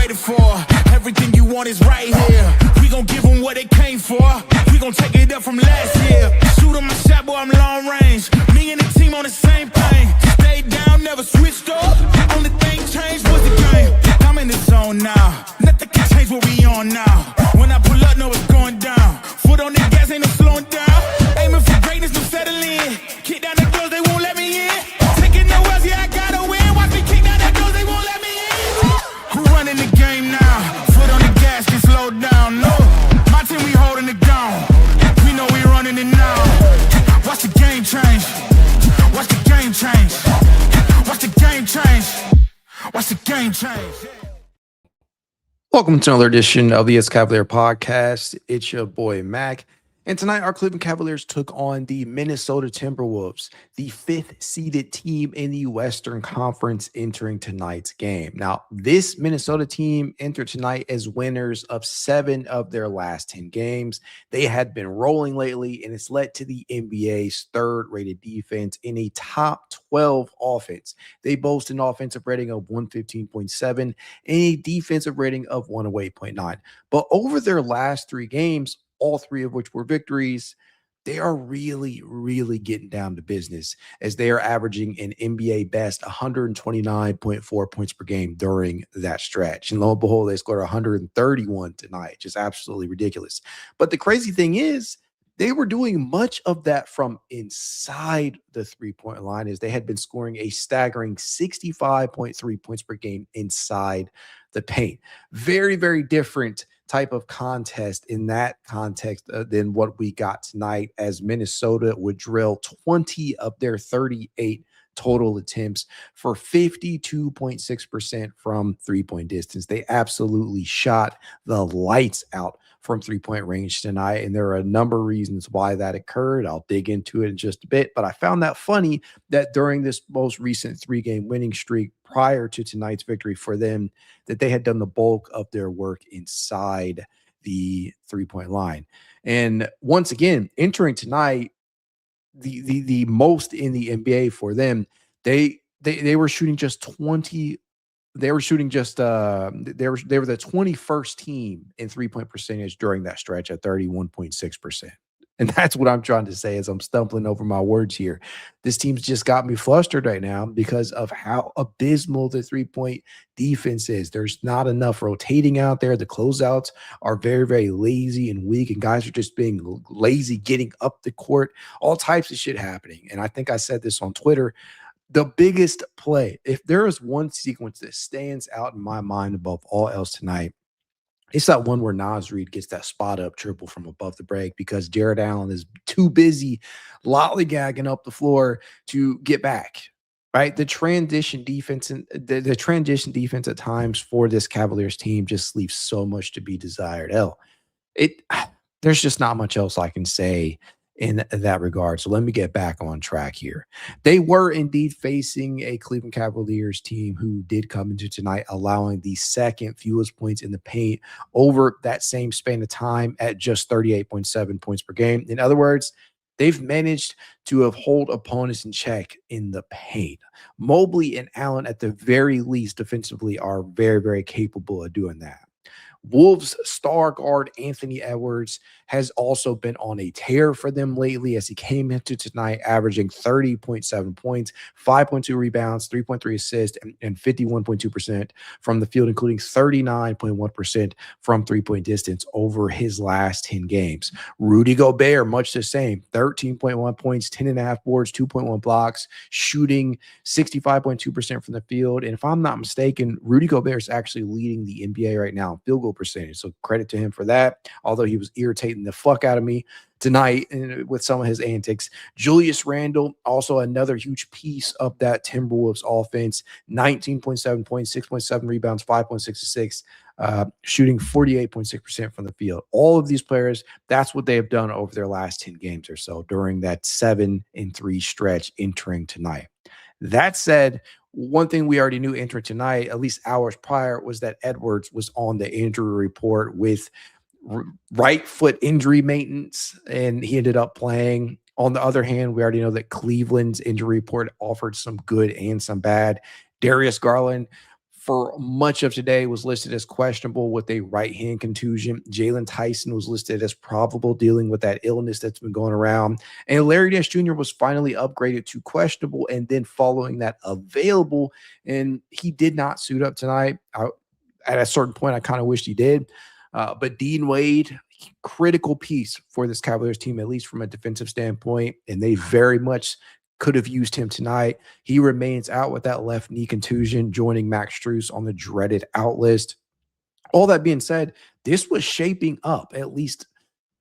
waited for. Everything you want is right here. We gon' give them what they came for. We gon' take it up from last year. Shoot on my shot, boy, I'm long range. Me and the team on the same thing. Stayed down, never switched up. Only thing changed was the game. I'm in the zone now. Nothing can change what we on now. When I pull up, know it's going down. Foot on the gas, ain't no slowing down. Aiming for greatness, no settling. Kick down the doors, they won't let me in. Taking no L's, yeah, I gotta win. Watch me kick down the doors, they won't let me in. Who running the game now? Foot on the gas, can slow down. No, my team, we holding it down. We know we running it now. Watch the game change. Watch the game change. Watch the game change. Watch the game change. Welcome to another edition of the Cavalier podcast. It's your boy Mac. And tonight, our Cleveland Cavaliers took on the Minnesota Timberwolves, the fifth-seeded team in the Western Conference entering tonight's game. Now, this Minnesota team entered tonight as winners of 7 of their last 10 games. They had been rolling lately, and it's led to the NBA's third-rated defense in a top 12 offense. They boast an offensive rating of 115.7 and a defensive rating of 108.9. But over their last 3 games, all 3 of which were victories, they are really, really getting down to business as they are averaging an NBA best 129.4 points per game during that stretch. And lo and behold, they scored 131 tonight, just absolutely ridiculous. But the crazy thing is, they were doing much of that from inside the three-point line as they had been scoring a staggering 65.3 points per game inside the paint. Very, very different type of contest in that context than what we got tonight, as Minnesota would drill 20 of their 38 total attempts for 52.6% from three-point distance. They absolutely shot the lights out from three-point range tonight, and there are a number of reasons why that occurred. I'll dig into it in just a bit, but I found that funny that during this most recent 3-game winning streak prior to tonight's victory for them, that they had done the bulk of their work inside the three-point line. And once again, entering tonight, the most in the NBA for them, they were shooting just 20. They were shooting just they were the 21st team in three-point percentage during that stretch at 31.6%. And that's what I'm trying to say as I'm stumbling over my words here. This team's just got me flustered right now because of how abysmal the three-point defense is. There's not enough rotating out there. The closeouts are very, very lazy and weak, and guys are just being lazy getting up the court. All types of shit happening. And I think I said this on Twitter. The biggest play, if there is one sequence that stands out in my mind above all else tonight, it's that one where Naz Reid gets that spot up triple from above the break because Jarrett Allen is too busy lollygagging up the floor to get back. Right, the transition defense and the transition defense at times for this Cavaliers team just leaves so much to be desired. There's just not much else I can say in that regard. So let me get back on track here. They were indeed facing a Cleveland Cavaliers team who did come into tonight allowing the second fewest points in the paint over that same span of time at just 38.7 points per game. In other words, they've managed to hold opponents in check in the paint. Mobley and Allen, at the very least defensively, are very, very capable of doing that. Wolves star guard Anthony Edwards has also been on a tear for them lately as he came into tonight averaging 30.7 points, 5.2 rebounds, 3.3 assists, and 51.2% from the field, including 39.1% from three-point distance over his last 10 games. Rudy Gobert, much the same, 13.1 points, 10.5 boards, 2.1 blocks, shooting 65.2% from the field. And if I'm not mistaken, Rudy Gobert is actually leading the NBA right now in field goal percentage. So credit to him for that, although he was irritating the fuck out of me tonight with some of his antics. Julius Randle, also another huge piece of that Timberwolves offense, 19.7 points, 6.7 rebounds, 5.6 assists, shooting 48.6% from the field. All of these players, that's what they have done over their last 10 games or so during that 7-3 stretch entering tonight. That said, one thing we already knew entering tonight, at least hours prior, was that Edwards was on the injury report with right foot injury maintenance, and he ended up playing. On the other hand, we already know that Cleveland's injury report offered some good and some bad. Darius Garland for much of today was listed as questionable with a right hand contusion. Jalen Tyson was listed as probable, dealing with that illness that's been going around. And Larry Nance Jr. was finally upgraded to questionable, and then following that, available. And he did not suit up tonight. At a certain point, I kind of wished he did. But Dean Wade, critical piece for this Cavaliers team, at least from a defensive standpoint, and they very much could have used him tonight. He remains out with that left knee contusion, joining Max Strus on the dreaded out list. All that being said, this was shaping up, at least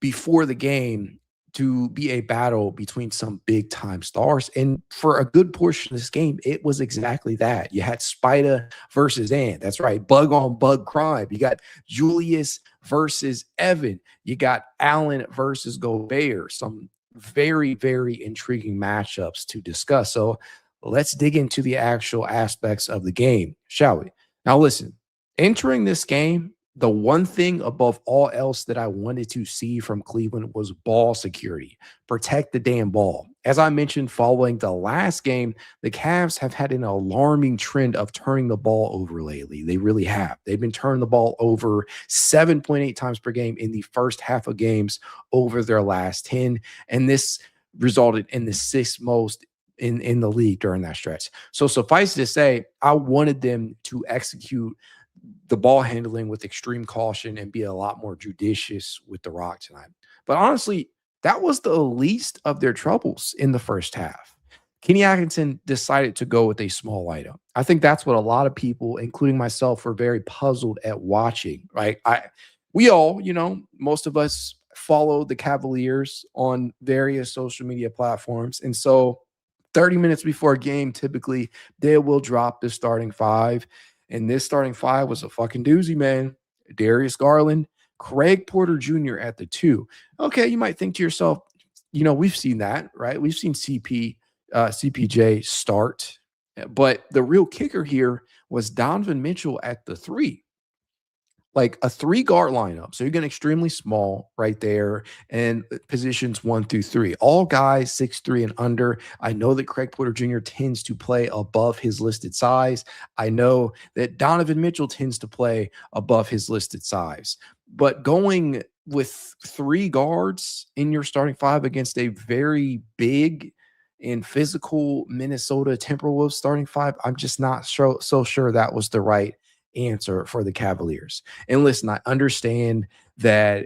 before the game, to be a battle between some big time stars. And for a good portion of this game, it was exactly that. You had Spida versus Ant. That's right. Bug on bug crime. You got Julius versus Evan. You got Allen versus Gobert. Some very, very intriguing matchups to discuss. So let's dig into the actual aspects of the game, shall we? Now, listen, entering this game, the one thing above all else that I wanted to see from Cleveland was ball security. Protect the damn ball. As I mentioned, following the last game, the Cavs have had an alarming trend of turning the ball over lately. They really have. They've been turning the ball over 7.8 times per game in the first half of games over their last 10. And this resulted in the sixth most in the league during that stretch. So suffice to say, I wanted them to execute the ball handling with extreme caution and be a lot more judicious with the rock tonight. But honestly, that was the least of their troubles in the first half. Kenny Atkinson decided to go with a small lineup. I think that's what a lot of people, including myself, were very puzzled at watching, right? We all, most of us follow the Cavaliers on various social media platforms. And so 30 minutes before a game, typically they will drop the starting five. And this starting five was a fucking doozy, man. Darius, Garland, Craig Porter Jr. at the 2. Okay, you might think to yourself, we've seen that, right? We've seen CPJ start. But the real kicker here was Donovan Mitchell at the 3. Like a 3-guard lineup. So you're getting extremely small right there, and positions 1 through 3. All guys 6'3" and under. I know that Craig Porter Jr. tends to play above his listed size. I know that Donovan Mitchell tends to play above his listed size. But going with 3 guards in your starting 5 against a very big and physical Minnesota Timberwolves starting 5, I'm just not so sure that was the right answer for the Cavaliers. And listen, I understand that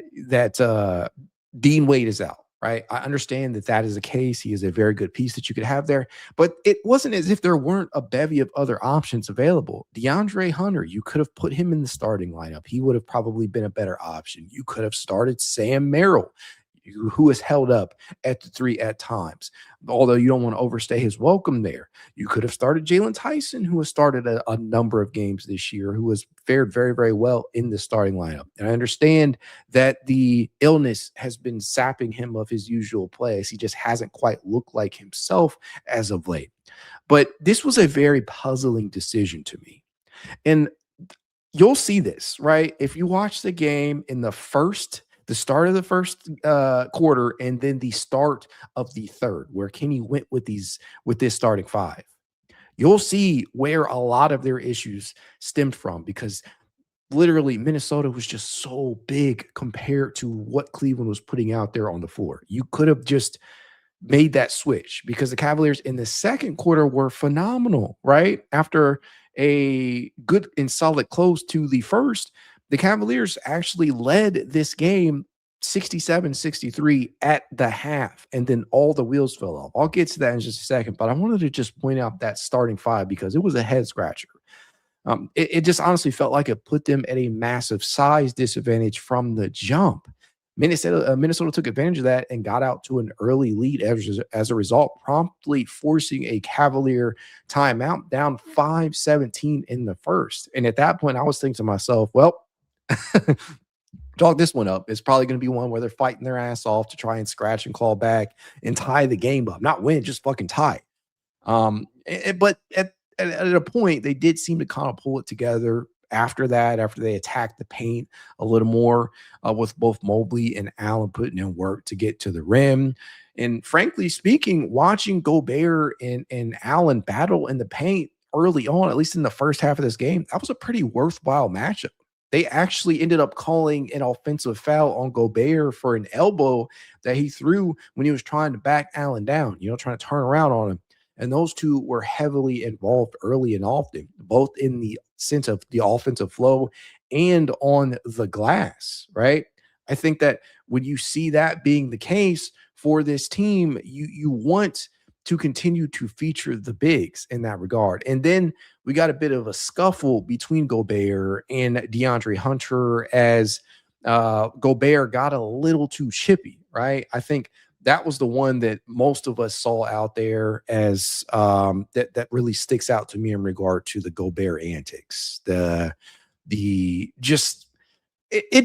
Dean Wade is out, right? I understand that is the case. He is a very good piece that you could have there, but it wasn't as if there weren't a bevy of other options available. DeAndre Hunter, you could have put him in the starting lineup. He would have probably been a better option. You could have started Sam Merrill, who is held up at the 3 at times, although you don't want to overstay his welcome there. You could have started Jalen Tyson, who has started a number of games this year, who has fared very, very well in the starting lineup. And I understand that the illness has been sapping him of his usual plays. He just hasn't quite looked like himself as of late. But this was a very puzzling decision to me. And you'll see this, right? If you watch the game in the start of the first quarter, and then the start of the third, where Kenny went with this starting 5, you'll see where a lot of their issues stemmed from, because literally Minnesota was just so big compared to what Cleveland was putting out there on the floor. You could have just made that switch, because the Cavaliers in the second quarter were phenomenal, right? After a good and solid close to the first, the Cavaliers actually led this game 67-63 at the half, and then all the wheels fell off. I'll get to that in just a second, but I wanted to just point out that starting 5 because it was a head scratcher. It just honestly felt like it put them at a massive size disadvantage from the jump. Minnesota took advantage of that and got out to an early lead as a result, promptly forcing a Cavalier timeout, down 5-17 in the first. And at that point, I was thinking to myself, well, chalk this one up. It's probably going to be one where they're fighting their ass off to try and scratch and claw back and tie the game up. Not win, just fucking tie. But at a point, they did seem to kind of pull it together after that, after they attacked the paint a little more, with both Mobley and Allen putting in work to get to the rim. And frankly speaking, watching Gobert and Allen battle in the paint early on, at least in the first half of this game, that was a pretty worthwhile matchup. They actually ended up calling an offensive foul on Gobert for an elbow that he threw when he was trying to back Allen down, trying to turn around on him. And those two were heavily involved early and often, both in the sense of the offensive flow and on the glass, right? I think that when you see that being the case for this team, you want to continue to feature the bigs in that regard. And then we got a bit of a scuffle between Gobert and DeAndre Hunter as Gobert got a little too chippy, right? I think that was the one that most of us saw out there as that really sticks out to me in regard to the Gobert antics. It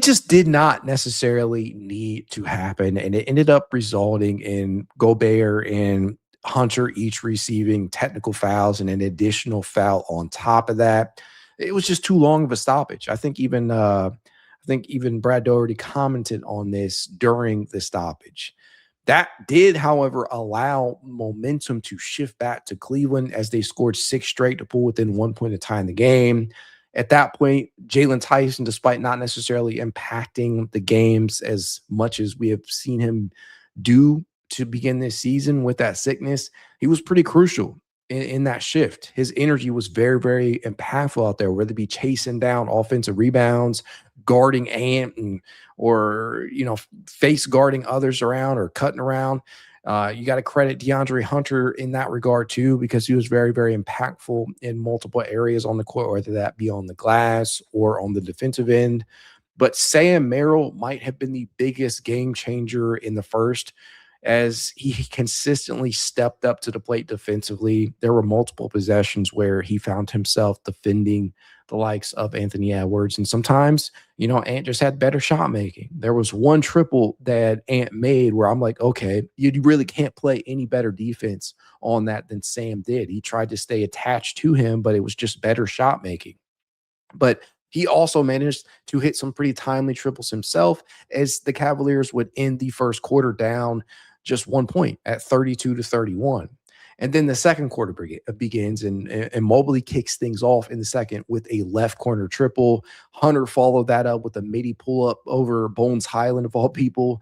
just did not necessarily need to happen, and it ended up resulting in Gobert and Hunter each receiving technical fouls and an additional foul on top of that. It was just too long of a stoppage. I think even Brad Doherty commented on this during the stoppage. That did, however, allow momentum to shift back to Cleveland as they scored 6 straight to pull within 1 point of tie in the game. At that point, Jalen Tyson, despite not necessarily impacting the games as much as we have seen him do to begin this season with that sickness, he was pretty crucial in that shift. His energy was very, very impactful out there, whether it be chasing down offensive rebounds, guarding Ant, or face guarding others around or cutting around. You got to credit DeAndre Hunter in that regard too, because he was very, very impactful in multiple areas on the court, whether that be on the glass or on the defensive end. But Sam Merrill might have been the biggest game changer in the first, as he consistently stepped up to the plate defensively. There were multiple possessions where he found himself defending the likes of Anthony Edwards. And sometimes, Ant just had better shot making. There was one triple that Ant made where I'm like, okay, you really can't play any better defense on that than Sam did. He tried to stay attached to him, but it was just better shot making. But he also managed to hit some pretty timely triples himself, as the Cavaliers would end the first quarter down just 1 point at 32-31. And then the second quarter begins, and Mobley kicks things off in the second with a left corner triple. Hunter followed that up with a midi pull-up over Bones Highland, of all people,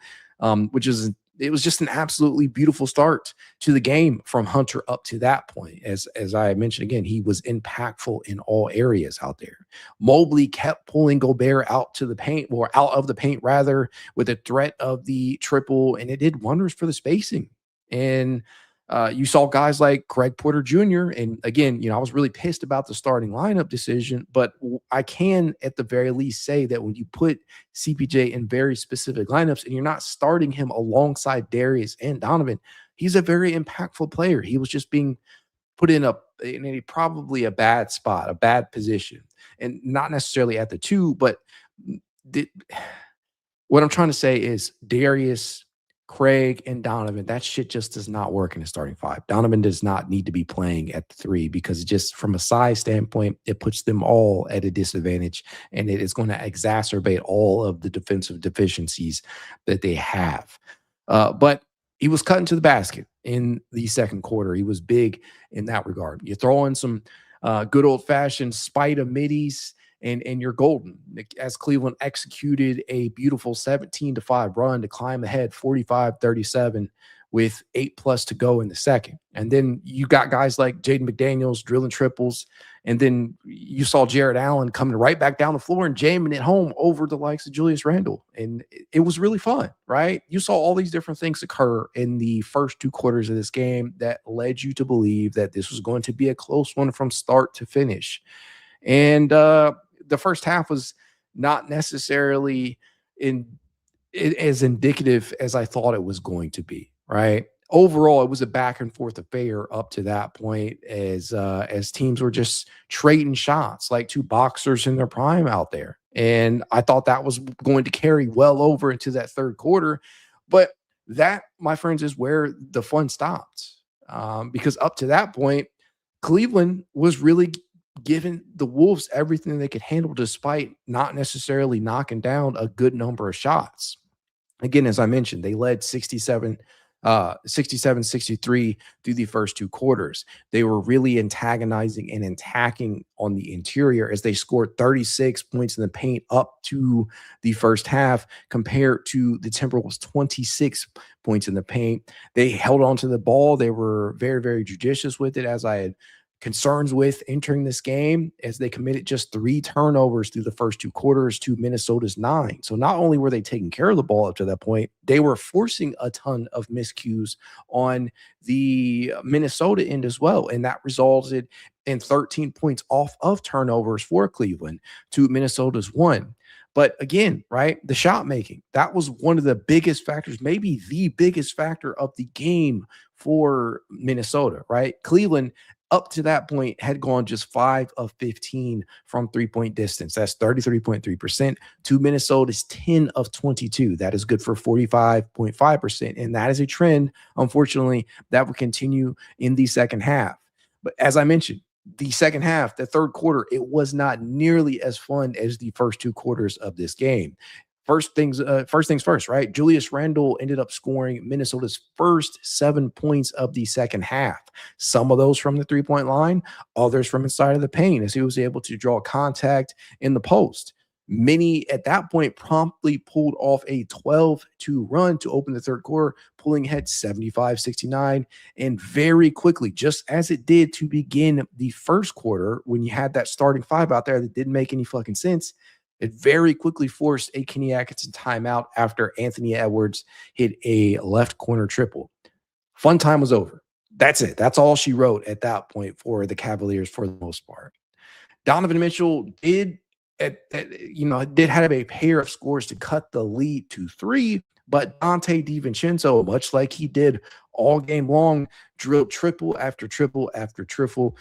it was just an absolutely beautiful start to the game from Hunter up to that point. As I mentioned again, he was impactful in all areas out there. Mobley kept pulling Gobert out to the paint, or out of the paint rather, with a threat of the triple, and it did wonders for the spacing. And you saw guys like Craig Porter Jr. And again, I was really pissed about the starting lineup decision, but I can at the very least say that when you put CPJ in very specific lineups and you're not starting him alongside Darius and Donovan, he's a very impactful player. He was just being put in probably a bad spot, a bad position, and not necessarily at the 2, but what I'm trying to say is Darius, Craig, and Donovan, that shit just does not work in the starting 5. Donovan does not need to be playing at the 3, because just from a size standpoint, it puts them all at a disadvantage, and it is going to exacerbate all of the defensive deficiencies that they have. But he was cutting to the basket in the second quarter. He was big in that regard. You throw in some good old-fashioned Spida middies, and you're golden, as Cleveland executed a beautiful 17-5 run to climb ahead 45-37 with 8+ to go in the second. And then you got guys like Jaden McDaniels drilling triples, and then you saw Jarrett Allen coming right back down the floor and jamming it home over the likes of Julius Randle. And it was really fun, right? You saw all these different things occur in the first 2 quarters of this game that led you to believe that this was going to be a close one from start to finish. And the first half was not necessarily as indicative as I thought it was going to be, right? Overall, it was a back and forth affair up to that point, as teams were just trading shots like 2 boxers in their prime out there. And I thought that was going to carry well over into that third quarter. But that, my friends, is where the fun stopped. Because up to that point, Cleveland was really giving the Wolves everything they could handle, despite not necessarily knocking down a good number of shots. Again, as I mentioned, they led 67 67-63 through the first two quarters. They were really antagonizing and attacking on the interior as they scored 36 points in the paint up to the first half compared to the Timberwolves 26 points in the paint. They held on to the ball. They were very, very judicious with it, as I had concerns with entering this game, as they committed just 3 turnovers through the first two quarters to Minnesota's 9. So not only were they taking care of the ball up to that point, they were forcing a ton of miscues on the Minnesota end as well. And that resulted in 13 points off of turnovers for Cleveland to Minnesota's 1. But again, right, the shot making, that was one of the biggest factors, maybe the biggest factor of the game for Minnesota, right? Cleveland, up to that point, had gone just 5 of 15 from three-point distance. That's 33.3% to Minnesota's 10 of 22. That is good for 45.5%. And that is a trend, unfortunately, that will continue in the second half. But as I mentioned, the second half, the third quarter, it was not nearly as fun as the first two quarters of this game. First things first, right? Julius Randle ended up scoring Minnesota's first 7 points of the second half. Some of those from the three-point line, others from inside of the paint, as he was able to draw contact in the post. Many at that point promptly pulled off a 12-2 run to open the third quarter, pulling ahead 75-69. And very quickly, just as it did to begin the first quarter, when you had that starting five out there that didn't make any fucking sense, it very quickly forced a Kenny Atkinson timeout after Anthony Edwards hit a left corner triple. Fun time was over. That's it. That's all she wrote at that point for the Cavaliers for the most part. Donovan Mitchell did have a pair of scores to cut the lead to 3, but Dante DiVincenzo, much like he did all game long, drilled triple after triple after triple,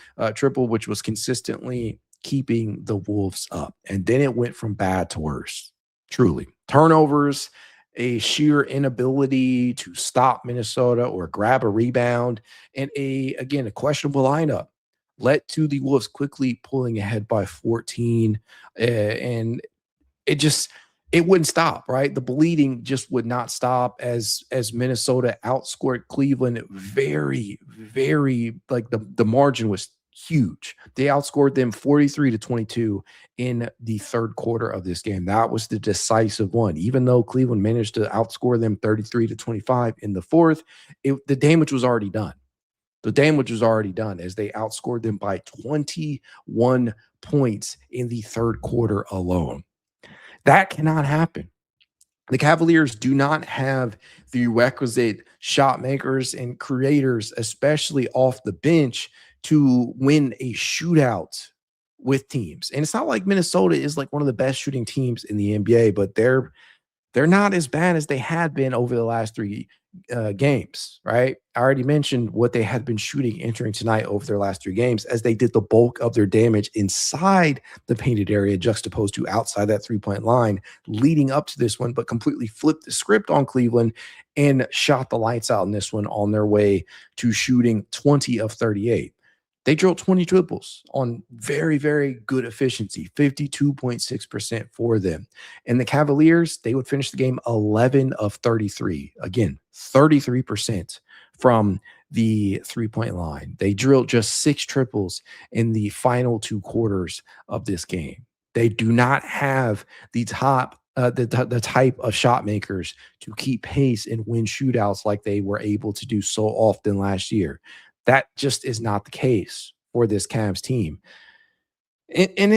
which was consistently keeping the Wolves up. And then it went from bad to worse. Truly. Turnovers, a sheer inability to stop Minnesota or grab a rebound, and a questionable lineup led to the Wolves quickly pulling ahead by 14. And it wouldn't stop, right? The bleeding just would not stop as Minnesota outscored Cleveland very, very, like the margin was huge. They outscored them 43-22 in the third quarter of this game. That was the decisive one. Even though Cleveland managed to outscore them 33-25 in the fourth, the damage was already done. The damage was already done as they outscored them by 21 points in the third quarter alone. That cannot happen. The Cavaliers do not have the requisite shot makers and creators, especially off the bench, to win a shootout with teams. And it's not like Minnesota is like one of the best shooting teams in the NBA, but they're not as bad as they had been over the last 3 games, right? I already mentioned what they had been shooting entering tonight over their last 3 games, as they did the bulk of their damage inside the painted area, juxtaposed to outside that three-point line leading up to this one, but completely flipped the script on Cleveland and shot the lights out in this one on their way to shooting 20 of 38. They drilled 20 triples on very, very good efficiency, 52.6% for them. And the Cavaliers, they would finish the game 11 of 33. Again, 33% from the three-point line. They drilled just 6 triples in the final 2 quarters of this game. They do not have the type of shot makers to keep pace and win shootouts like they were able to do so often last year. That just is not the case for this Cavs team. And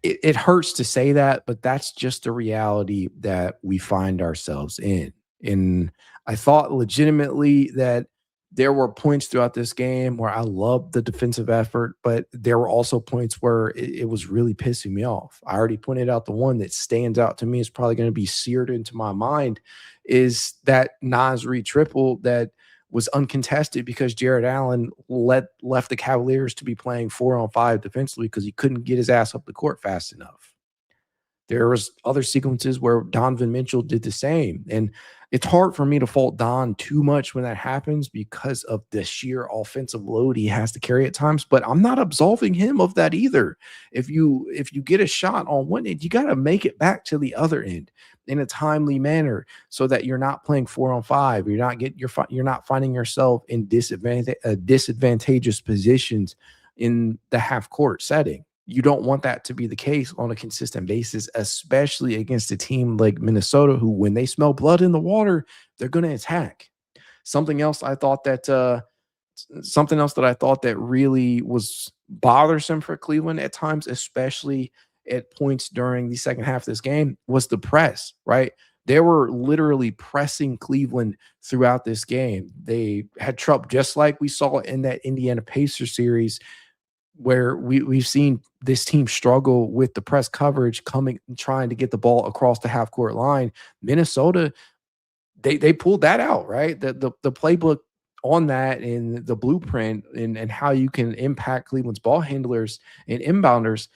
it hurts to say that, but that's just the reality that we find ourselves in. And I thought legitimately that there were points throughout this game where I loved the defensive effort, but there were also points where it was really pissing me off. I already pointed out the one that stands out to me, is probably going to be seared into my mind, is that Nas Reed triple that was uncontested because Jarrett Allen left the Cavaliers to be playing 4-on-5 defensively because he couldn't get his ass up the court fast enough. There was other sequences where Donovan Mitchell did the same. And It's hard for me to fault Don too much when that happens because of the sheer offensive load he has to carry at times, but I'm not absolving him of that either. If you get a shot on one end, you got to make it back to the other end in a timely manner so that you're not playing 4-on-5. You're not finding yourself in disadvantageous positions in the half court setting. You don't want that to be the case on a consistent basis, especially against a team like Minnesota, who, when they smell blood in the water, they're going to attack. Something else I thought that really was bothersome for Cleveland at times, especially at points during the second half of this game, was the press, right? They were literally pressing Cleveland throughout this game. They had trouble, just like we saw in that Indiana Pacers series, where we've seen this team struggle with the press coverage coming, trying to get the ball across the half court line. Minnesota, they pulled that out, right? The playbook on that and the blueprint and how you can impact Cleveland's ball handlers and inbounders.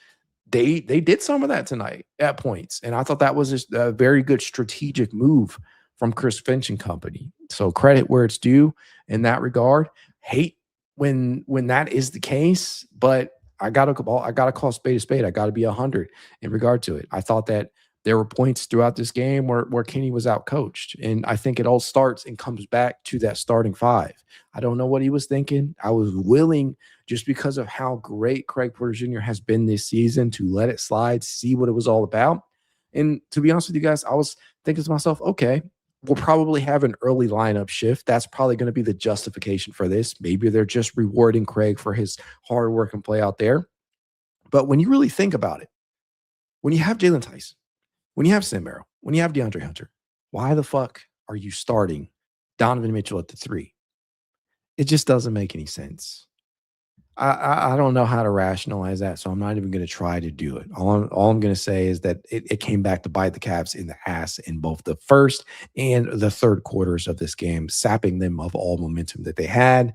They did some of that tonight at points, and I thought that was just a very good strategic move from Chris Finch and company. So credit where it's due in that regard. Hate when that is the case, but I gotta call spade a spade. I gotta be 100 in regard to it. I thought that there were points throughout this game where Kenny was out coached, and I think it all starts and comes back to that starting five. I don't know what he was thinking. I was willing, just because of how great Craig Porter Jr. has been this season, to let it slide, see what it was all about. And to be honest with you guys, I was thinking to myself, okay, we'll probably have an early lineup shift. That's probably going to be the justification for this. Maybe they're just rewarding Craig for his hard work and play out there. But when you really think about it, when you have Jalen Tyson, when you have Sam Merrill, when you have DeAndre Hunter, why the fuck are you starting Donovan Mitchell at the 3? It just doesn't make any sense. I don't know how to rationalize that, so I'm not even going to try to do it. All I'm going to say is that it came back to bite the Cavs in the ass in both the first and the third quarters of this game, sapping them of all momentum that they had.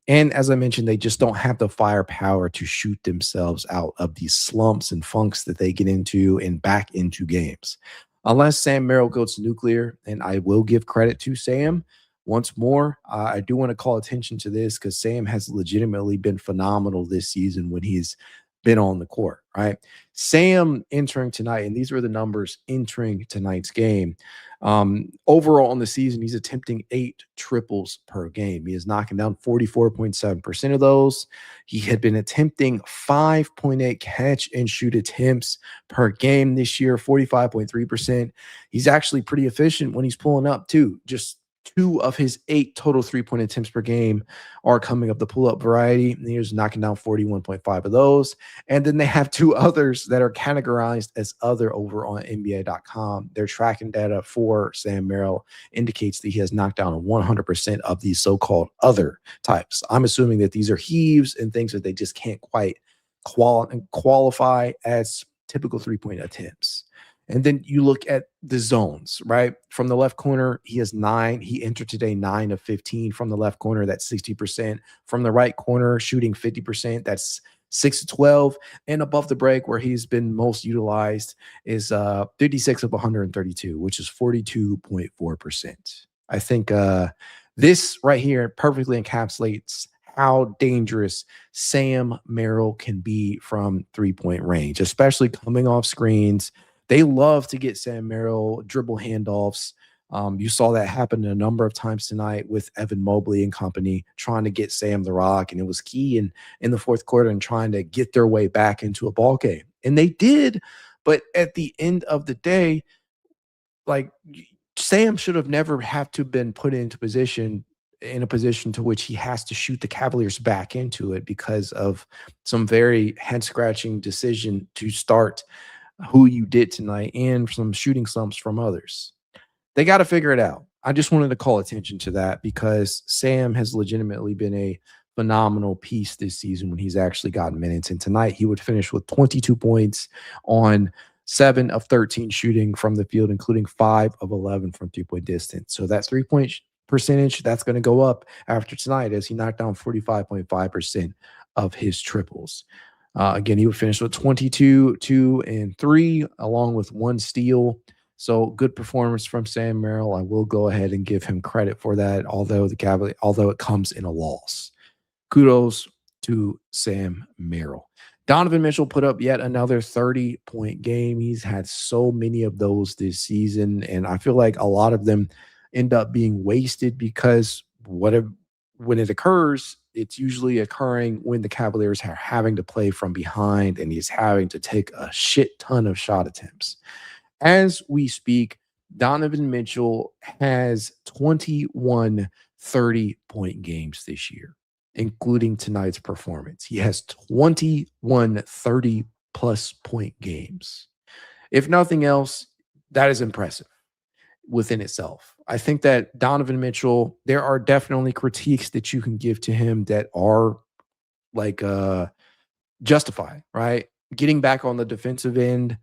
And as I mentioned, they just don't have the firepower to shoot themselves out of these slumps and funks that they get into and back into games. Unless Sam Merrill goes nuclear, and I will give credit to Sam. Once more, I do want to call attention to this because Sam has legitimately been phenomenal this season when he's been on the court, right? Sam entering tonight, and these are the numbers entering tonight's game. Overall on the season, he's attempting 8 triples per game. He is knocking down 44.7% of those. He had been attempting 5.8 catch and shoot attempts per game this year, 45.3%. He's actually pretty efficient when he's pulling up too. Just 2 of his 8 total 3-point attempts per game are coming up the pull-up variety. And he's knocking down 41.5 of those. And then they have 2 others that are categorized as other over on NBA.com. Their tracking data for Sam Merrill indicates that he has knocked down 100% of these so-called other types. I'm assuming that these are heaves and things that they just can't quite qualify as typical 3-point attempts. And then you look at the zones, right? From the left corner, he has 9. He entered today 9 of 15 from the left corner. That's 60%. From the right corner, shooting 50%. That's 6 of 12. And above the break, where he's been most utilized, is 56 of 132, which is 42.4%. I think this right here perfectly encapsulates how dangerous Sam Merrill can be from 3-point range, especially coming off screens. They love to get Sam Merrill dribble handoffs. You saw that happen a number of times tonight with Evan Mobley and company trying to get Sam the rock, and it was key in the fourth quarter and trying to get their way back into a ball game. And they did, but at the end of the day, like, Sam should have never have to been put in a position to which he has to shoot the Cavaliers back into it because of some very head-scratching decision to start who you did tonight and some shooting slumps from others. They got to figure it out. I just wanted to call attention to that because Sam has legitimately been a phenomenal piece this season when he's actually gotten minutes. And tonight he would finish with 22 points on 7 of 13 shooting from the field, including 5 of 11 from 3-point distance. So that 3-point percentage, that's going to go up after tonight as he knocked down 45.5% of his triples. Again, he would finish with 22, 2, and 3, along with 1 steal. So good performance from Sam Merrill. I will go ahead and give him credit for that, although it comes in a loss. Kudos to Sam Merrill. Donovan Mitchell put up yet another 30-point game. He's had so many of those this season, and I feel like a lot of them end up being wasted because when it occurs, it's usually occurring when the Cavaliers are having to play from behind and he's having to take a shit ton of shot attempts. As we speak, Donovan Mitchell has 21 30-point games this year, including tonight's performance. He has 21 30-plus point games. If nothing else, that is impressive within itself. I think that Donovan Mitchell, there are definitely critiques that you can give to him that are like justified, right? Getting back on the defensive end,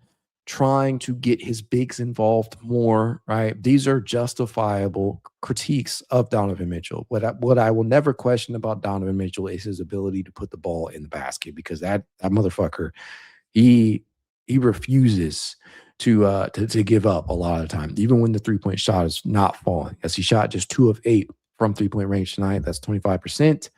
trying to get his bigs involved more, right? These are justifiable critiques of Donovan Mitchell. What I will never question about Donovan Mitchell is his ability to put the ball in the basket, because that motherfucker, he refuses to give up a lot of the time, even when the three-point shot is not falling. As he shot just 2 of 8 from three-point range tonight, that's 25%.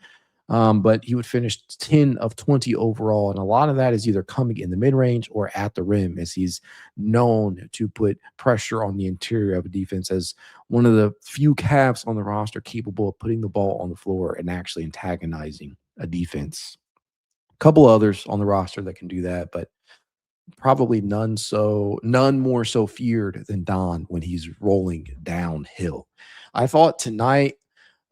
But he would finish 10 of 20 overall. And a lot of that is either coming in the mid-range or at the rim, as he's known to put pressure on the interior of a defense as one of the few Cavs on the roster capable of putting the ball on the floor and actually antagonizing a defense. A couple others on the roster that can do that, but probably none more so feared than Don when he's rolling downhill. I thought tonight,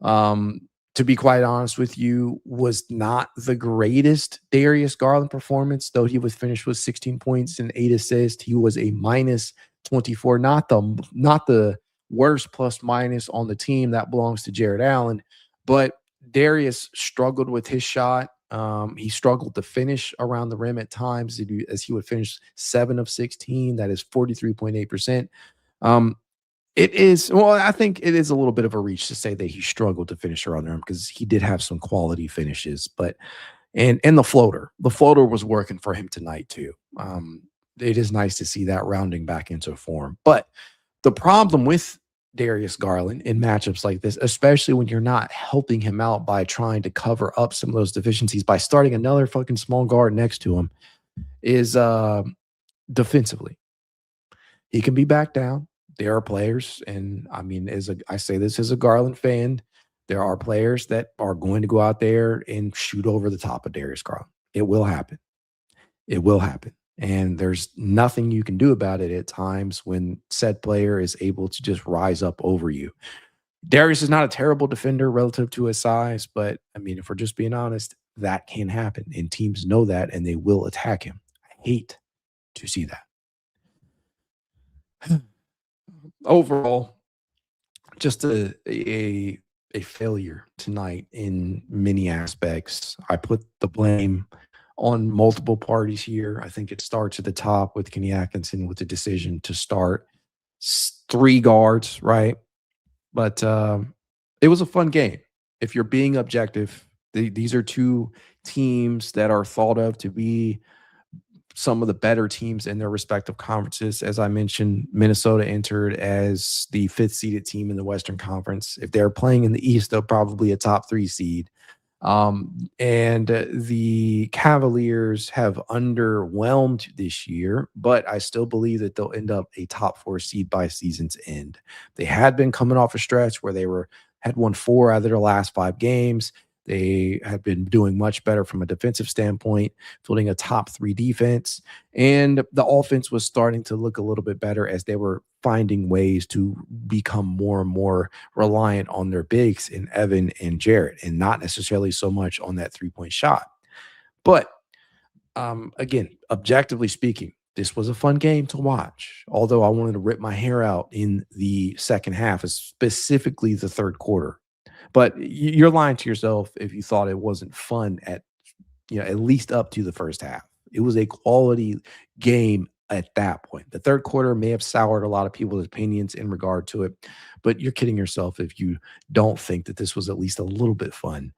to be quite honest with you, was not the greatest Darius Garland performance, though he was finished with 16 points and 8 assists. He was a minus 24, not the worst plus minus on the team. That belongs to Jarrett Allen. But Darius struggled with his shot. He struggled to finish around the rim at times, as he would finish 7 of 16. That is 43.8%. I think it is a little bit of a reach to say that he struggled to finish around the rim, because he did have some quality finishes, but and the floater was working for him tonight too. It is nice to see that rounding back into form. But the problem with Darius Garland in matchups like this, especially when you're not helping him out by trying to cover up some of those deficiencies by starting another fucking small guard next to him, is defensively. He can be back down. There are players, and I mean, I say this as a Garland fan, there are players that are going to go out there and shoot over the top of Darius Garland. It will happen. It will happen. And there's nothing you can do about it at times when said player is able to just rise up over you. Darius is not a terrible defender relative to his size, but I mean, if we're just being honest, that can happen, and teams know that, and they will attack him. I hate to see that. Overall, just a failure tonight in many aspects. I put the blame on multiple parties here. I think it starts at the top with Kenny Atkinson with the decision to start 3 guards, right? But it was a fun game. If you're being objective, these are 2 teams that are thought of to be some of the better teams in their respective conferences. As I mentioned, Minnesota entered as the 5th seeded team in the Western Conference. If they're playing in the East, they're probably a top 3 seed. And the Cavaliers have underwhelmed this year, but I still believe that they'll end up a top 4 seed by season's end. They had been coming off a stretch where they had won 4 out of their last 5 games. They have been doing much better from a defensive standpoint, fielding a top 3 defense. And the offense was starting to look a little bit better as they were finding ways to become more and more reliant on their bigs in Evan and Jarrett, and not necessarily so much on that 3-point shot. But again, objectively speaking, this was a fun game to watch, although I wanted to rip my hair out in the second half, specifically the third quarter. But you're lying to yourself if you thought it wasn't fun at least up to the first half. It was a quality game at that point. The third quarter may have soured a lot of people's opinions in regard to it, but you're kidding yourself if you don't think that this was at least a little bit fun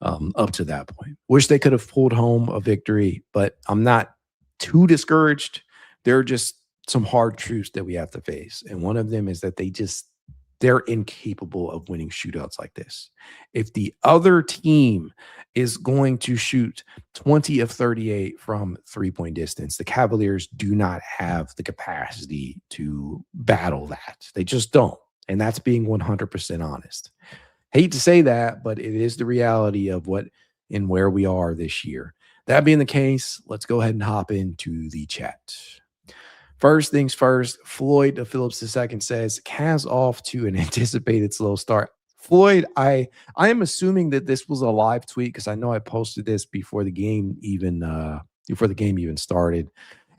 up to that point. Wish they could have pulled home a victory, but I'm not too discouraged. There are just some hard truths that we have to face. And one of them is that they're incapable of winning shootouts like this. If the other team is going to shoot 20 of 38 from 3-point distance, the Cavaliers do not have the capacity to battle that. They just don't. And that's being 100% honest. Hate to say that, but it is the reality of what and where we are this year. That being the case, let's go ahead and hop into the chat. First things first, Floyd Phillips II says, Cavs off to an anticipated slow start. Floyd, I am assuming that this was a live tweet because I know I posted this before the game even started.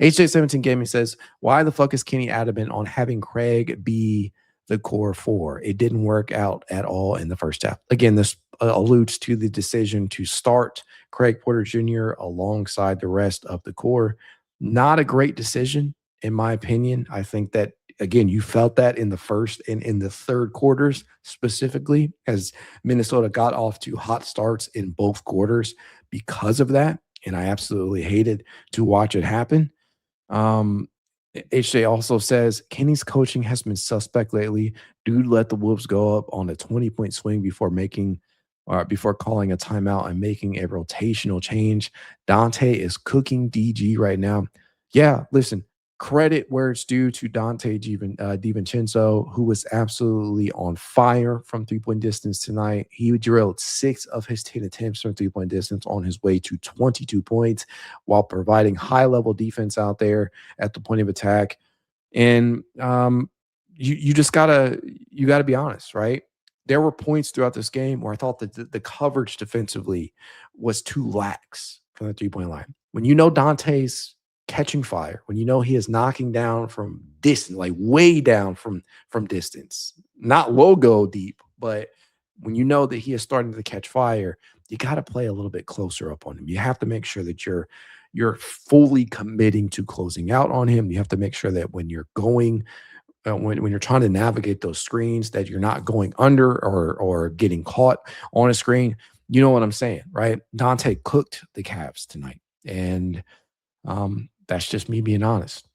HJ17 Gaming says, why the fuck is Kenny adamant on having Craig be the core four? It didn't work out at all in the first half. Again, this alludes to the decision to start Craig Porter Jr. alongside the rest of the core. Not a great decision, in my opinion. I think that, again, you felt that in the first and in the third quarters, specifically, as Minnesota got off to hot starts in both quarters because of that. And I absolutely hated to watch it happen. HJ also says, Kenny's coaching has been suspect lately. Dude let the Wolves go up on a 20-point swing before calling a timeout and making a rotational change. Dante is cooking DG right now. Yeah, listen, credit where it's due to Dante DiVincenzo, who was absolutely on fire from 3-point distance tonight. He drilled 6 of his 10 attempts from 3-point distance on his way to 22 points while providing high-level defense out there at the point of attack. And you gotta be honest, right? There were points throughout this game where I thought that the coverage defensively was too lax from the 3-point line. When you know Dante's catching fire, when you know he is knocking down from distance, like way down from distance, not logo deep, but when you know that he is starting to catch fire, you got to play a little bit closer up on him. You have to make sure that you're fully committing to closing out on him. You have to make sure that when you're going when you're trying to navigate those screens, that you're not going under or getting caught on a screen. You know what I'm saying, right? Dante cooked the Cavs tonight, and that's just me being honest.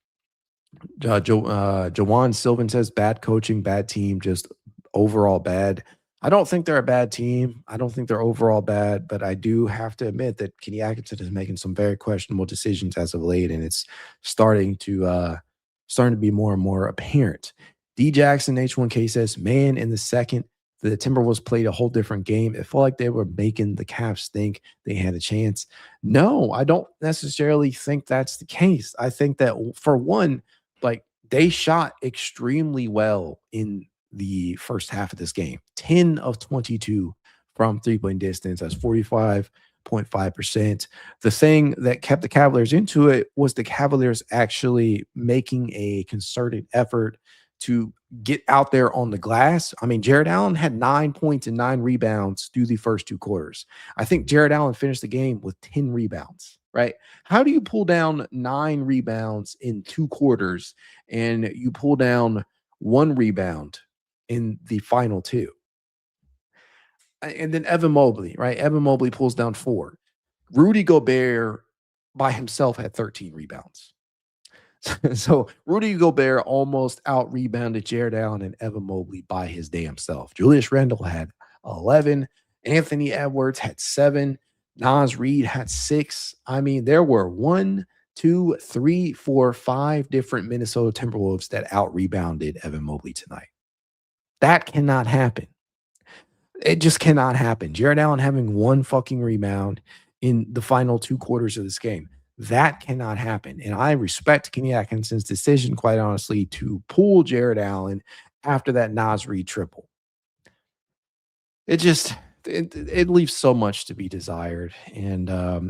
Jawan Sylvan says, bad coaching, bad team, just overall bad. I don't think they're a bad team. I don't think they're overall bad, but I do have to admit that Kenny Atkinson is making some very questionable decisions as of late, and it's starting to be more and more apparent. D Jackson H1K says, man, in the second, the Timberwolves played a whole different game. It felt like they were making the Cavs think they had a chance. No, I don't necessarily think that's the case. I think that, for one, like, they shot extremely well in the first half of this game. 10 of 22 from 3-point distance. That's 45.5%. The thing that kept the Cavaliers into it was the Cavaliers actually making a concerted effort to get out there on the glass. I mean, Jarrett Allen had 9 points and 9 rebounds through the first 2 quarters. I think Jarrett Allen finished the game with 10 rebounds, right? How do you pull down 9 rebounds in 2 quarters and you pull down 1 rebound in the final 2? And then Evan Mobley, right? Evan Mobley pulls down 4. Rudy Gobert by himself had 13 rebounds. So Rudy Gobert almost out-rebounded Jarrett Allen and Evan Mobley by his damn self. Julius Randle had 11. Anthony Edwards had 7. Naz Reid had 6. I mean, there were 1, 2, 3, 4, 5 different Minnesota Timberwolves that out-rebounded Evan Mobley tonight. That cannot happen. It just cannot happen. Jarrett Allen having 1 fucking rebound in the final 2 quarters of this game. That cannot happen. And I respect Kenny Atkinson's decision, quite honestly, to pull Jarrett Allen after that Naz Reid triple. It leaves so much to be desired. And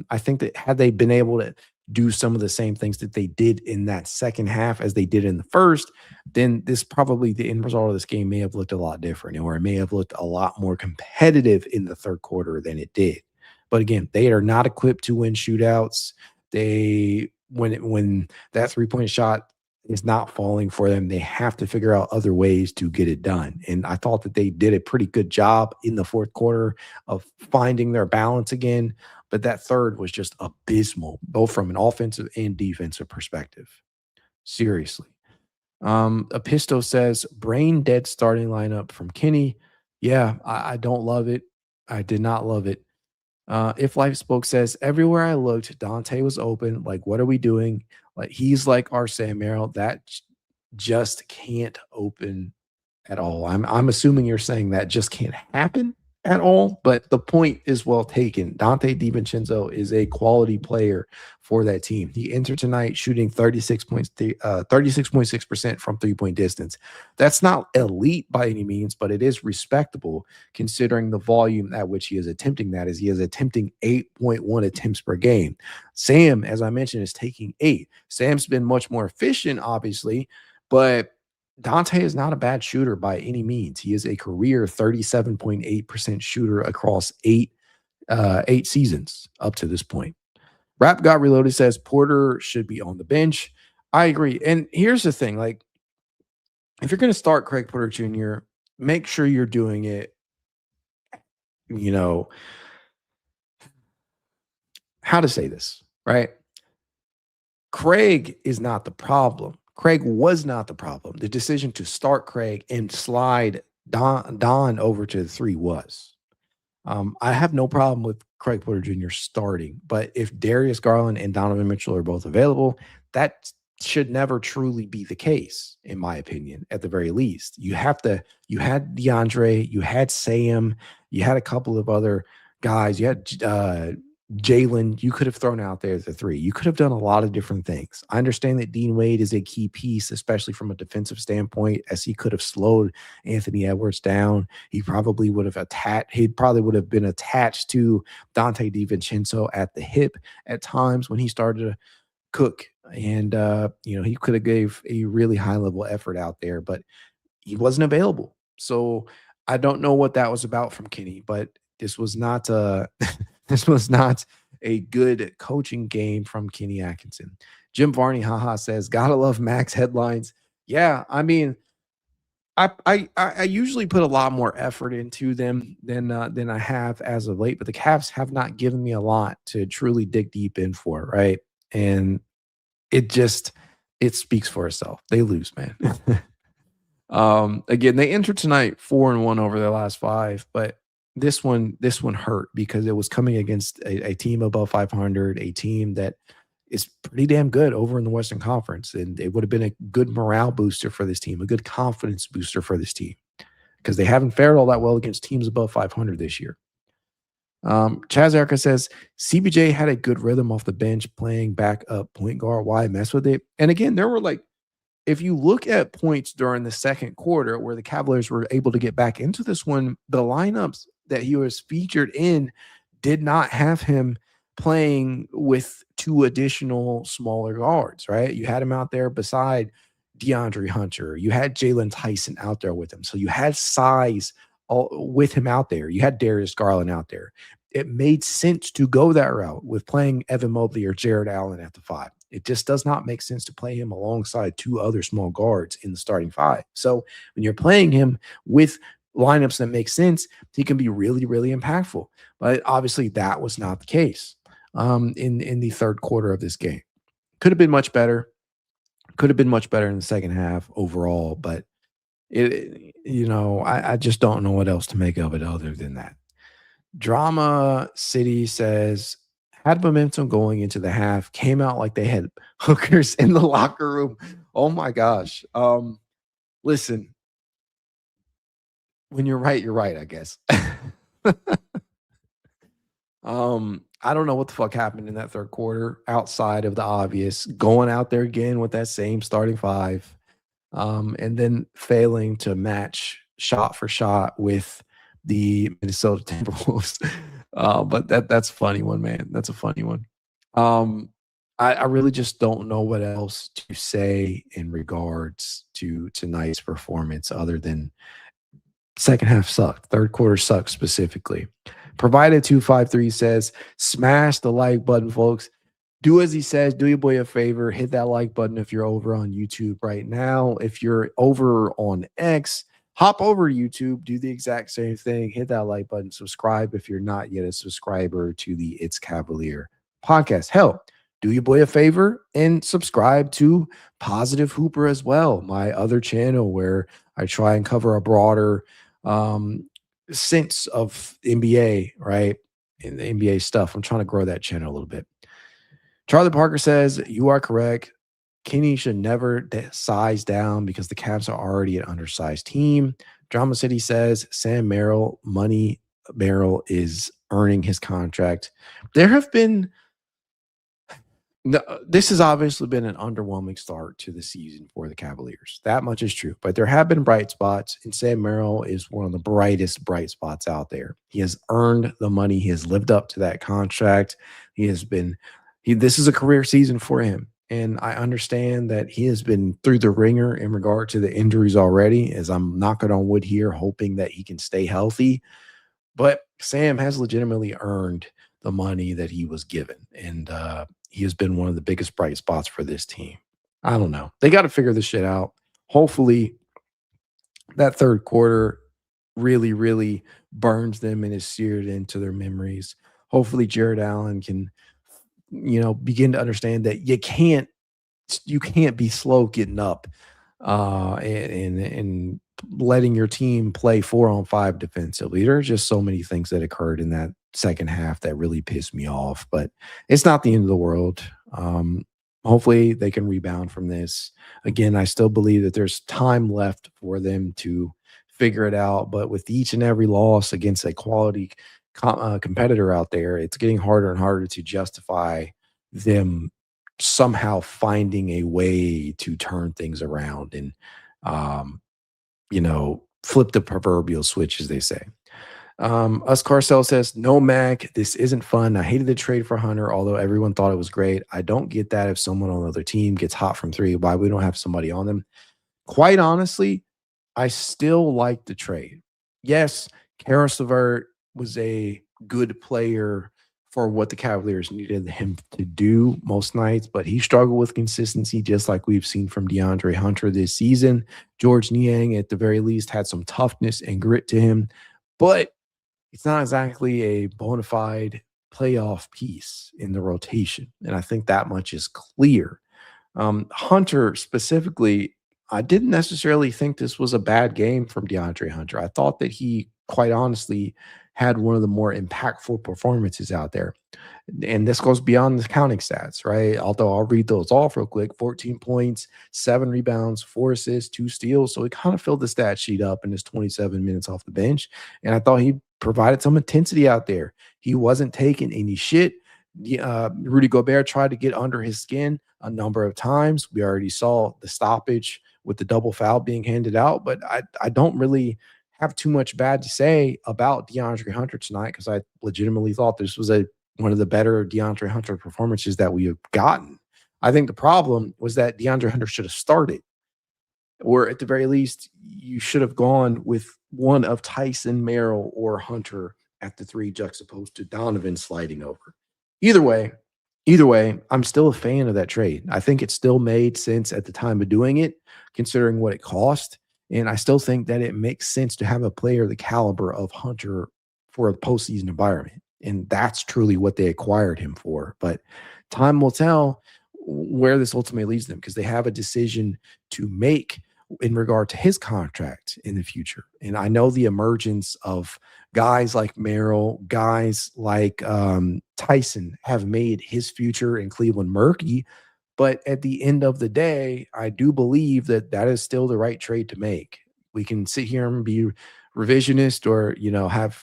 I think that had they been able to do some of the same things that they did in that second half as they did in the first, then the end result of this game may have looked a lot different, or it may have looked a lot more competitive in the third quarter than it did. But again, they are not equipped to win shootouts. When that 3-point shot is not falling for them, they have to figure out other ways to get it done. And I thought that they did a pretty good job in the fourth quarter of finding their balance again. But that third was just abysmal, both from an offensive and defensive perspective. Seriously. Episto says brain dead starting lineup from Kenny. Yeah, I don't love it. I did not love it. If Life Spoke says everywhere I looked, Dante was open. Like, what are we doing? Like, he's like our Sam Merrill. That just can't open at all. I'm assuming you're saying that just can't happen at all, but the point is well taken. Dante DiVincenzo is a quality player for that team. He entered tonight shooting 36.6% from three-point distance. That's not elite by any means, but it is respectable considering the volume at which he is attempting that, as he is attempting 8.1 attempts per game. Sam, as I mentioned, is taking 8. Sam's been much more efficient, obviously, but Dante is not a bad shooter by any means. He is a career 37.8% shooter across eight seasons up to this point. Rap Got Reloaded says Porter should be on the bench. I agree. And here's the thing, like, if you're going to start Craig Porter Jr., make sure you're doing it, how to say this, right? Craig is not the problem. Craig was not the problem. The decision to start Craig and slide Don over to the 3 was. I have no problem with Craig Porter Jr. starting, but if Darius Garland and Donovan Mitchell are both available, that should never truly be the case, in my opinion, at the very least. You had DeAndre, you had Sam, you had a couple of other guys, you had Jalen, you could have thrown out there the 3. You could have done a lot of different things. I understand that Dean Wade is a key piece, especially from a defensive standpoint, as he could have slowed Anthony Edwards down. He probably would have been attached to Dante DiVincenzo at the hip at times when he started to cook. And he could have gave a really high level effort out there, but he wasn't available. So I don't know what that was about from Kenny, but this was not this was not a good coaching game from Kenny Atkinson. Jim Varney, haha, says, gotta love Max headlines. Yeah, I mean, I usually put a lot more effort into them than I have as of late, but the Cavs have not given me a lot to truly dig deep in for, right? And it speaks for itself. They lose, man. Again, they entered tonight 4-1 over their last 5, but this one hurt because it was coming against a team above 500, a team that is pretty damn good over in the Western Conference, and it would have been a good morale booster for this team, a good confidence booster for this team, because they haven't fared all that well against teams above 500 this year. Chaz Erica says CBJ had a good rhythm off the bench playing back up point guard. Why mess with it? And again, there were if you look at points during the second quarter where the Cavaliers were able to get back into this one, the lineups that he was featured in did not have him playing with 2 additional smaller guards, right? You had him out there beside DeAndre Hunter. You had Jalen Tyson out there with him. So you had size with him out there. You had Darius Garland out there. It made sense to go that route with playing Evan Mobley or Jarrett Allen at the 5. It just does not make sense to play him alongside 2 other small guards in the starting 5. So when you're playing him with lineups that make sense, he can be really, really impactful. But obviously that was not the case in the third quarter of this game. Could have been much better. Could have been much better in the second half overall, but I just don't know what else to make of it other than that. Drama City says, had momentum going into the half, came out like they had hookers in the locker room. Oh my gosh. Listen, when you're right, I guess. I don't know what the fuck happened in that third quarter outside of the obvious, going out there again with that same starting 5, and then failing to match shot for shot with the Minnesota Timberwolves. But that's a funny one, man. That's a funny one. I really just don't know what else to say in regards to tonight's performance other than second half sucked. Third quarter sucked specifically. Provided 253 says, smash the like button, folks. Do as he says. Do your boy a favor. Hit that like button if you're over on YouTube right now. If you're over on X, hop over to YouTube. Do the exact same thing. Hit that like button. Subscribe if you're not yet a subscriber to the It's Cavalier podcast. Hell, do your boy a favor and subscribe to Positive Hooper as well, my other channel where I try and cover a broader sense of NBA, right? And the NBA stuff. I'm trying to grow that channel a little bit. Charlie Parker says, you are correct. Kenny should never size down because the Cavs are already an undersized team. Drama City says, Sam Merrill, money Merrill is earning his contract. There have been no, this has obviously been an underwhelming start to the season for the Cavaliers. That much is true. But there have been bright spots, and Sam Merrill is one of the brightest bright spots out there. He has earned the money. He has lived up to that contract. This is a career season for him. And I understand that he has been through the ringer in regard to the injuries already, as I'm knocking on wood here, hoping that he can stay healthy. But Sam has legitimately earned the money that he was given. And he has been one of the biggest bright spots for this team. I don't know. They got to figure this shit out. Hopefully, that third quarter really, really burns them and is seared into their memories. Hopefully, Jarrett Allen can, begin to understand that you can't be slow getting up and letting your team play 4-on-5 defensively. There are just so many things that occurred in that second half that really pissed me off, but it's not the end of the world. Hopefully they can rebound from this. Again, I still believe that there's time left for them to figure it out, but with each and every loss against a quality competitor out there, it's getting harder and harder to justify them somehow finding a way to turn things around and flip the proverbial switch, as they say. Us Carcel says, no, Mac, this isn't fun. I hated the trade for Hunter, although everyone thought it was great. I don't get that if someone on another team gets hot from three, why we don't have somebody on them. Quite honestly, I still like the trade. Yes, Karis LeVert was a good player for what the Cavaliers needed him to do most nights, but he struggled with consistency, just like we've seen from DeAndre Hunter this season. George Niang, at the very least, had some toughness and grit to him, but it's not exactly a bona fide playoff piece in the rotation, and I think that much is clear. Hunter specifically, I didn't necessarily think this was a bad game from DeAndre Hunter. I thought that he, quite honestly, had one of the more impactful performances out there. And this goes beyond the counting stats, right? Although I'll read those off real quick. 14 points, 7 rebounds, 4 assists, 2 steals. So he kind of filled the stat sheet up in his 27 minutes off the bench. And I thought he provided some intensity out there. He wasn't taking any shit. Rudy Gobert tried to get under his skin a number of times. We already saw the stoppage with the double foul being handed out, but I don't really have too much bad to say about DeAndre Hunter tonight, because I legitimately thought this was one of the better DeAndre Hunter performances that we have gotten. I think the problem was that DeAndre Hunter should have started, or at the very least, you should have gone with one of Tyson, Merrill, or Hunter at the three, juxtaposed to Donovan sliding over. Either way, I'm still a fan of that trade. I think it still made sense at the time of doing it, considering what it cost. And I still think that it makes sense to have a player the caliber of Hunter for a postseason environment. And that's truly what they acquired him for. But time will tell where this ultimately leads them, because they have a decision to make in regard to his contract in the future. And I know the emergence of guys like Merrill, guys like Tyson have made his future in Cleveland murky. But at the end of the day, I do believe that that is still the right trade to make. We can sit here and be revisionist, or,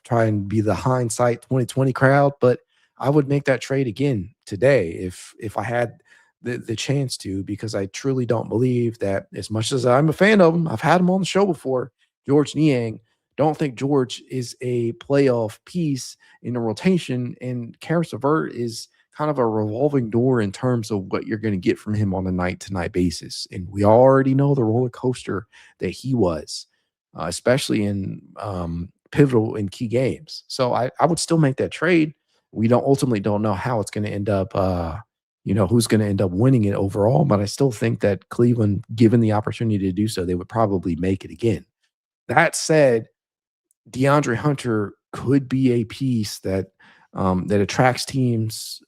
try and be the hindsight 2020 crowd, but I would make that trade again today if I had the chance to, because I truly don't believe that, as much as I'm a fan of him, I've had him on the show before, George Niang, don't think George is a playoff piece in the rotation, and Karis LeVert is kind of a revolving door in terms of what you're going to get from him on a night-to-night basis. And we already know the roller coaster that he was, especially in pivotal and key games. So I would still make that trade. We ultimately don't know how it's going to end up, who's going to end up winning it overall. But I still think that Cleveland, given the opportunity to do so, they would probably make it again. That said, DeAndre Hunter could be a piece that that attracts teams'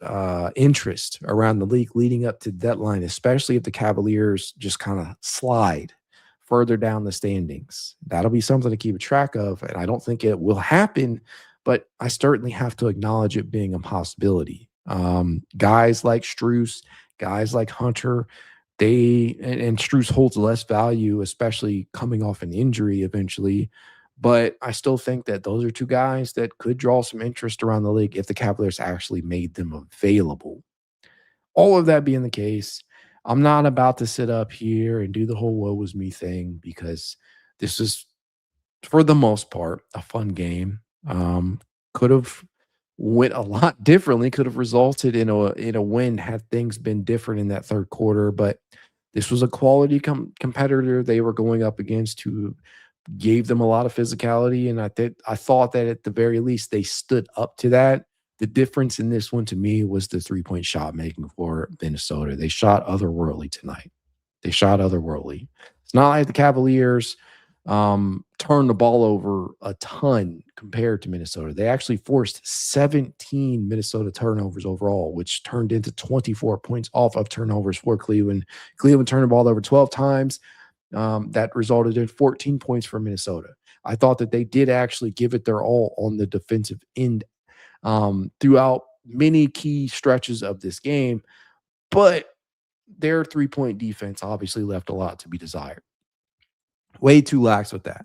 interest around the league leading up to the deadline, especially if the Cavaliers just kind of slide further down the standings. That'll be something to keep track of, and I don't think it will happen, but I certainly have to acknowledge it being a possibility. Guys like Strus, guys like Hunter, and Strus holds less value, especially coming off an injury eventually. But I still think that those are two guys that could draw some interest around the league if the Cavaliers actually made them available. All of that being the case, I'm not about to sit up here and do the whole woe was me thing because this is, for the most part, a fun game. Could have went a lot differently, could have resulted in a win had things been different in that third quarter, but this was a quality competitor they were going up against who gave them a lot of physicality, and I thought that at the very least they stood up to that. The difference in this one to me was the three-point shot making for Minnesota. They shot otherworldly tonight. They shot otherworldly. It's not like the Cavaliers turned the ball over a ton compared to Minnesota. They actually forced 17 Minnesota turnovers overall, which turned into 24 points off of turnovers for Cleveland. Cleveland turned the ball over 12 times. That resulted in 14 points for Minnesota. I thought that they did actually give it their all on the defensive end throughout many key stretches of this game, but their three-point defense obviously left a lot to be desired. Way too lax with that.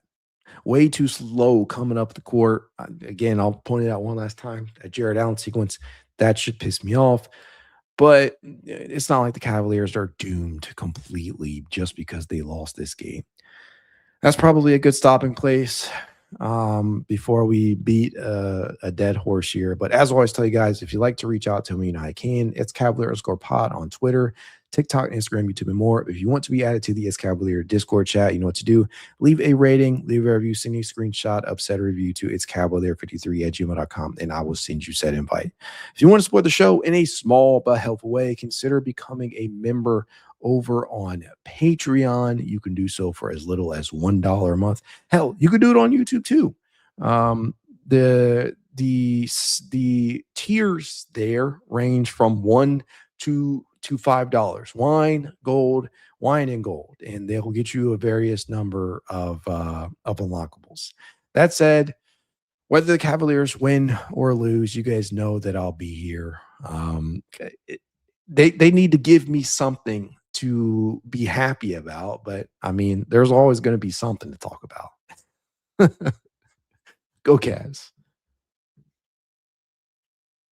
Way too slow coming up the court. Again, I'll point it out one last time. That Jarrett Allen sequence, that should piss me off. But it's not like the Cavaliers are doomed completely just because they lost this game. That's probably a good stopping place before we beat a dead horse here. But as I always tell you guys, if you'd like to reach out to me, I can. It's Cavalier_pod on Twitter, TikTok, Instagram, YouTube, and more. If you want to be added to the It's Cavalier Discord chat, you know what to do. Leave a rating, leave a review, send me a screenshot of said review to itscavalier53@gmail.com, and I will send you said invite. If you want to support the show in a small but helpful way, consider becoming a member over on Patreon. You can do so for as little as $1 a month. Hell, you could do it on YouTube too. The tiers there range from $1 to $5. Wine and gold, and they'll get you a various number of unlockables. That said, whether the Cavaliers win or lose, you guys know that I'll be here. They need to give me something to be happy about, but I mean, there's always going to be something to talk about. Go Cavs.